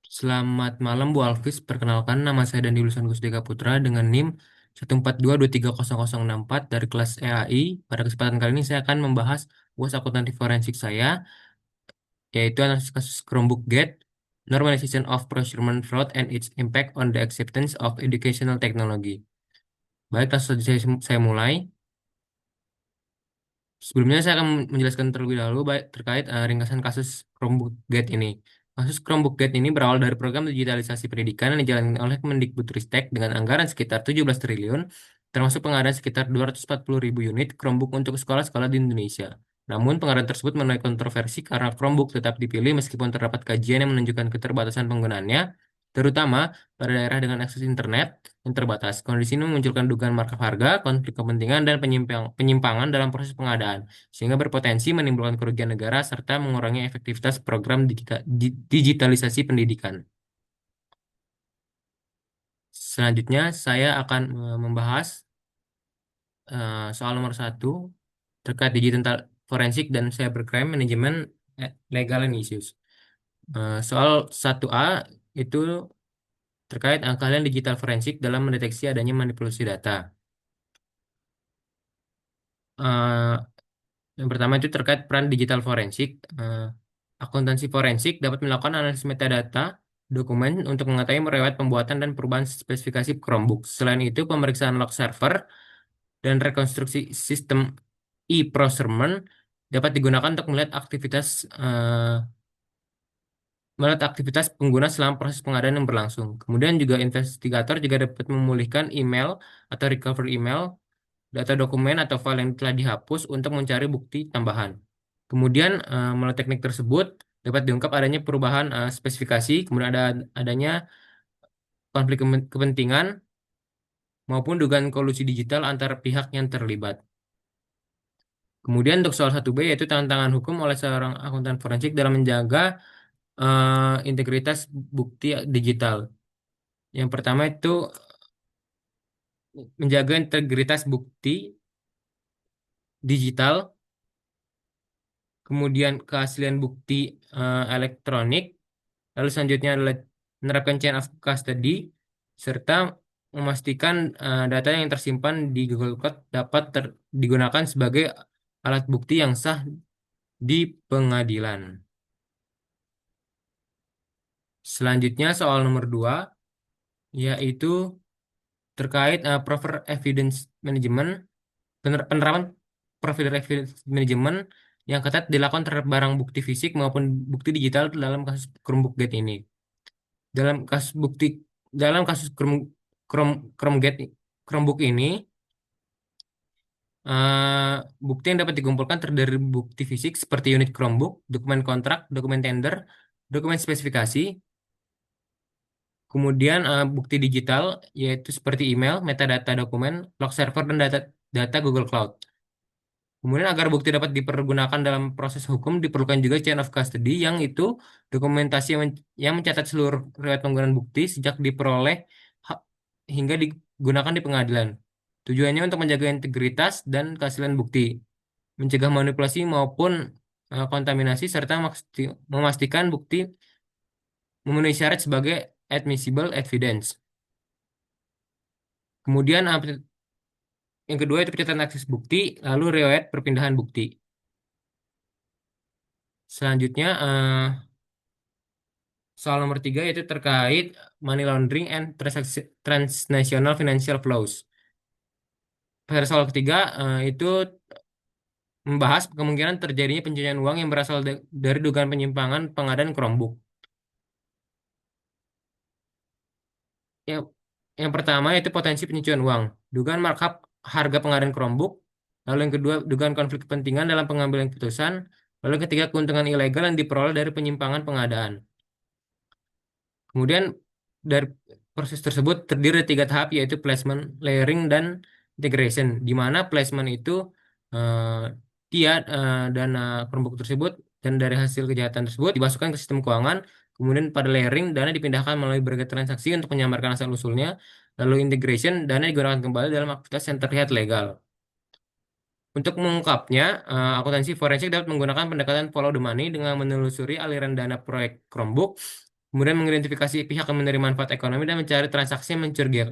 Selamat malam Bu Alvis, perkenalkan nama saya Dandi Lulusan Gusdeka Putra dengan NIM 142230064 dari kelas EAI. Pada kesempatan kali ini saya akan membahas UAS akuntansi forensik saya, yaitu analisis kasus Chromebook Gate, Normalization of Procurement Fraud and its Impact on the Acceptance of Educational Technology. Baik, langsung saja saya mulai. Sebelumnya saya akan menjelaskan terlebih dahulu baik terkait ringkasan kasus Chromebook Gate ini. Kasus Chromebook Gate ini berawal dari program digitalisasi pendidikan yang dijalankan oleh Kemendikbudristek dengan anggaran sekitar 17 triliun, termasuk pengadaan sekitar 240 ribu unit Chromebook untuk sekolah-sekolah di Indonesia. Namun, pengadaan tersebut menuai kontroversi karena Chromebook tetap dipilih meskipun terdapat kajian yang menunjukkan keterbatasan penggunaannya, terutama pada daerah dengan akses internet yang terbatas. Kondisi ini memunculkan dugaan markup harga, konflik kepentingan, dan penyimpangan dalam proses pengadaan, sehingga berpotensi menimbulkan kerugian negara serta mengurangi efektivitas program digitalisasi pendidikan. Selanjutnya, saya akan membahas soal nomor satu terkait digital forensik dan cybercrime management, legal and issues. Soal 1A itu terkait keahlian digital forensik dalam mendeteksi adanya manipulasi data. Eh, Yang pertama itu terkait peran digital forensik. Akuntansi forensik dapat melakukan analisis metadata dokumen untuk mengetahui riwayat pembuatan dan perubahan spesifikasi Chromebook. Selain itu, pemeriksaan log server dan rekonstruksi sistem e-procurement dapat digunakan untuk melihat aktivitas pengguna selama proses pengadaan yang berlangsung. Kemudian juga investigator juga dapat memulihkan email atau recover email, data dokumen atau file yang telah dihapus untuk mencari bukti tambahan. Kemudian melalui teknik tersebut dapat diungkap adanya perubahan spesifikasi, kemudian adanya konflik kepentingan maupun dugaan kolusi digital antar pihak yang terlibat. Kemudian untuk soal 1B yaitu tantangan hukum oleh seorang akuntan forensik dalam menjaga integritas bukti digital. Yang pertama itu menjaga integritas bukti digital, kemudian keaslian bukti elektronik. Lalu selanjutnya adalah menerapkan chain of custody serta memastikan data yang tersimpan di Google Cloud dapat digunakan sebagai alat bukti yang sah di pengadilan. Selanjutnya soal nomor 2 yaitu terkait proper evidence management, penerapan provider evidence management yang ketat dilakukan terhadap barang bukti fisik maupun bukti digital dalam kasus Chromebook Gate ini. Dalam kasus bukti dalam kasus Chromegate Chromebook ini, bukti yang dapat dikumpulkan terdiri dari bukti fisik seperti unit Chromebook, dokumen kontrak, dokumen tender, dokumen spesifikasi, kemudian bukti digital yaitu seperti email, metadata dokumen, log server, dan data Google Cloud. Kemudian agar bukti dapat dipergunakan dalam proses hukum diperlukan juga chain of custody yang itu dokumentasi yang mencatat seluruh riwayat penggunaan bukti sejak diperoleh ha- hingga digunakan di pengadilan. Tujuannya untuk menjaga integritas dan keaslian bukti, mencegah manipulasi maupun kontaminasi serta memastikan bukti memenuhi syarat sebagai admissible evidence. Kemudian yang kedua itu pencatatan akses bukti, lalu riwayat perpindahan bukti. Selanjutnya soal nomor 3 yaitu terkait money laundering and transnational financial flows. Pada soal ketiga itu membahas kemungkinan terjadinya pencucian uang yang berasal dari dugaan penyimpangan pengadaan Chromebook. Yang, yang pertama yaitu potensi pencucian uang, dugaan markup harga pengadaan Chromebook. Lalu yang kedua, dugaan konflik kepentingan dalam pengambilan keputusan. Lalu yang ketiga, keuntungan ilegal yang diperoleh dari penyimpangan pengadaan. Kemudian dari proses tersebut terdiri dari 3 tahap yaitu placement, layering, dan integration. Di mana placement itu eh, dia dana Chromebook tersebut dan dari hasil kejahatan tersebut dimasukkan ke sistem keuangan. Kemudian pada layering dana dipindahkan melalui berbagai transaksi untuk menyamarkan asal usulnya. Lalu integration dana digunakan kembali dalam aktivitas yang terlihat legal. Untuk mengungkapnya, akuntansi forensik dapat menggunakan pendekatan follow the money dengan menelusuri aliran dana proyek Chromebook kemudian mengidentifikasi pihak yang menerima manfaat ekonomi dan mencari transaksi yang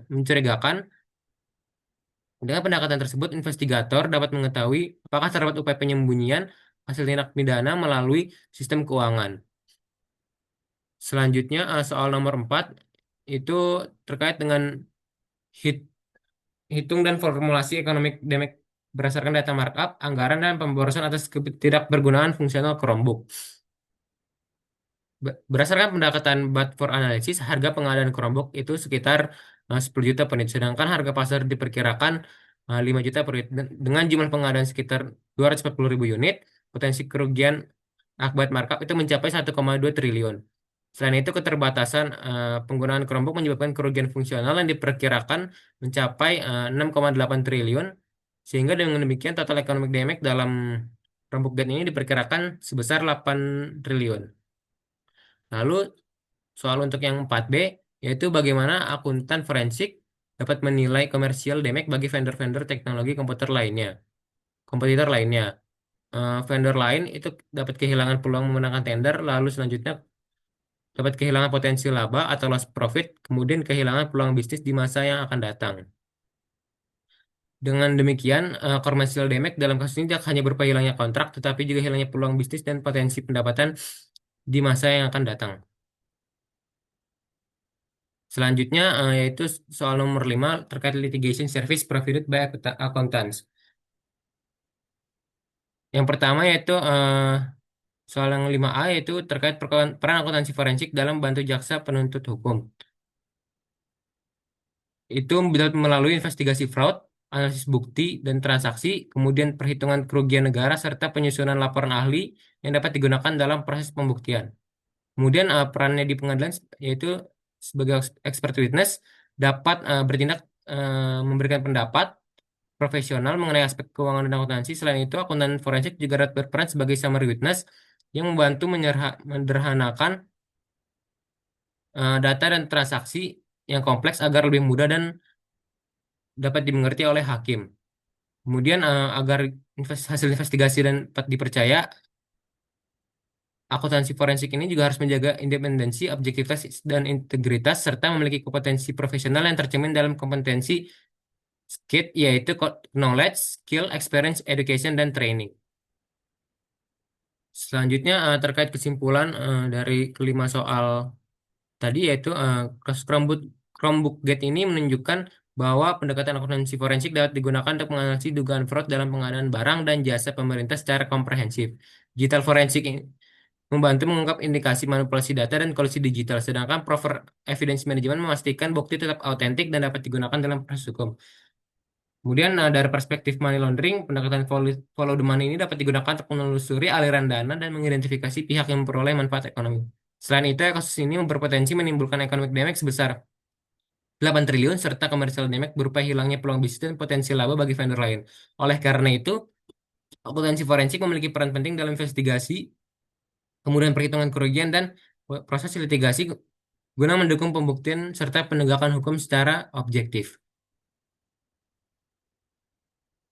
mencurigakan. Dengan pendekatan tersebut, investigator dapat mengetahui apakah terdapat upaya penyembunyian hasil tindak pidana melalui sistem keuangan. Selanjutnya, soal nomor 4 itu terkait dengan hit- hitung dan formulasi ekonomi damage berdasarkan data markup, anggaran, dan pemborosan atas ketidakbergunaan fungsional Chromebook. Berdasarkan pendekatan But for Analysis, harga pengadaan Chromebook itu sekitar 10 juta per unit, sedangkan harga pasar diperkirakan 5 juta per unit. Dengan jumlah pengadaan sekitar 240 ribu unit, potensi kerugian akibat markup itu mencapai 1,2 triliun. Selain itu, keterbatasan penggunaan Chromebook menyebabkan kerugian fungsional yang diperkirakan mencapai 6,8 triliun, sehingga dengan demikian total economic damage dalam Chromebook Gen ini diperkirakan sebesar 8 triliun. Lalu soal untuk yang 4B, yaitu bagaimana akuntan forensik dapat menilai komersial damage bagi vendor-vendor teknologi komputer lainnya, kompetitor lainnya. Vendor lain itu dapat kehilangan peluang memenangkan tender, lalu selanjutnya dapat kehilangan potensi laba atau loss profit, kemudian kehilangan peluang bisnis di masa yang akan datang. Dengan demikian, commercial damage dalam kasus ini tidak hanya berupa hilangnya kontrak, tetapi juga hilangnya peluang bisnis dan potensi pendapatan di masa yang akan datang. Selanjutnya, yaitu soal nomor 5 terkait litigation service provided by accountants. Yang pertama yaitu soal yang 5A yaitu terkait peran akuntansi forensik dalam bantu jaksa penuntut hukum. Itu melalui investigasi fraud, analisis bukti dan transaksi, kemudian perhitungan kerugian negara, serta penyusunan laporan ahli yang dapat digunakan dalam proses pembuktian. Kemudian perannya di pengadilan yaitu sebagai expert witness dapat bertindak memberikan pendapat profesional mengenai aspek keuangan dan akuntansi. Selain itu, akuntan forensik juga dapat berperan sebagai summary witness yang membantu menyederhanakan data dan transaksi yang kompleks agar lebih mudah dan dapat dimengerti oleh hakim. Kemudian agar hasil investigasi dan dapat dipercaya, akuntansi forensik ini juga harus menjaga independensi, objektivitas, dan integritas serta memiliki kompetensi profesional yang tercermin dalam kompetensi SKID, yaitu knowledge, skill, experience, education, dan training. Selanjutnya terkait kesimpulan dari kelima soal tadi yaitu kasus Chromebook Gate ini menunjukkan bahwa pendekatan akuntansi forensik dapat digunakan untuk menganalisis dugaan fraud dalam pengadaan barang dan jasa pemerintah secara komprehensif. Digital forensik ini membantu mengungkap indikasi manipulasi data dan kolusi digital, sedangkan proper evidence management memastikan bukti tetap autentik dan dapat digunakan dalam proses hukum. Kemudian dari perspektif money laundering, pendekatan follow the money ini dapat digunakan untuk menelusuri aliran dana dan mengidentifikasi pihak yang memperoleh manfaat ekonomi. Selain itu, kasus ini berpotensi menimbulkan economic damage sebesar 8 triliun serta commercial damage berupa hilangnya peluang bisnis dan potensi laba bagi vendor lain. Oleh karena itu, akuntansi forensik memiliki peran penting dalam investigasi, kemudian perhitungan kerugian dan proses litigasi guna mendukung pembuktian serta penegakan hukum secara objektif.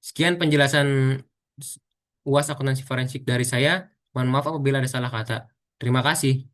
Sekian penjelasan UAS akuntansi forensik dari saya. Mohon maaf apabila ada salah kata. Terima kasih.